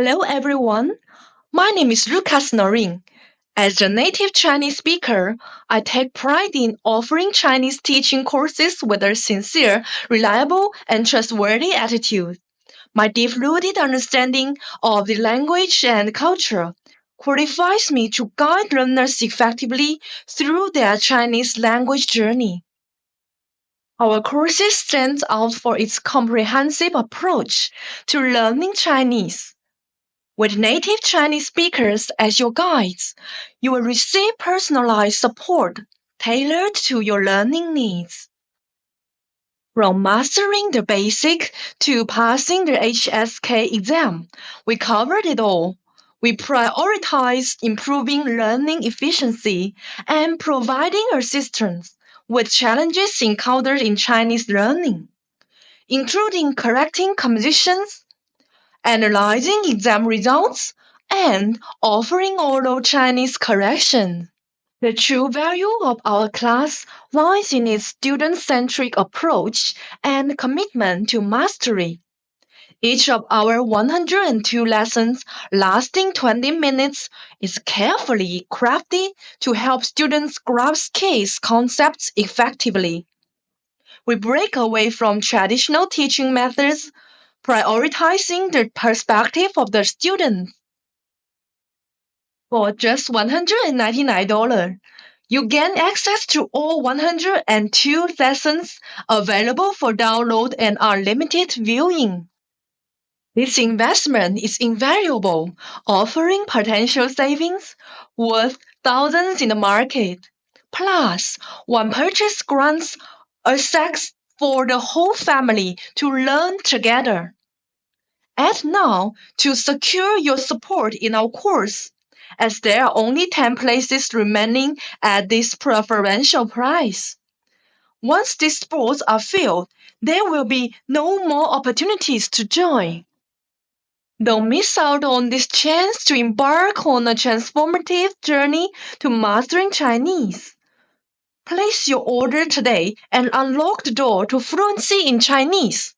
Hello everyone, my name is Lucas Norin. As a native Chinese speaker, I take pride in offering Chinese teaching courses with a sincere, reliable, and trustworthy attitude. My deep-rooted understanding of the language and culture qualifies me to guide learners effectively through their Chinese language journey. Our courses stands out for its comprehensive approach to learning Chinese. With native Chinese speakers as your guides, you will receive personalized support tailored to your learning needs. From mastering the basic to passing the HSK exam, we covered it all. We prioritize improving learning efficiency and providing assistance with challenges encountered in Chinese learning, including correcting compositions, analyzing exam results, and offering oral Chinese correction. The true value of our class lies in its student-centric approach and commitment to mastery. Each of our 102 lessons, lasting 20 minutes, is carefully crafted to help students grasp case concepts effectively. We break away from traditional teaching methods, prioritizing the perspective of the student. For just $199, you gain access to all 102 lessons available for download and unlimited viewing. This investment is invaluable, offering potential savings worth thousands in the market. Plus, one purchase grants access for the whole family to learn together. Act now to secure your support in our course, as there are only 10 places remaining at this preferential price. Once these spots are filled, there will be no more opportunities to join. Don't miss out on this chance to embark on a transformative journey to mastering Chinese. Place your order today and unlock the door to fluency in Chinese.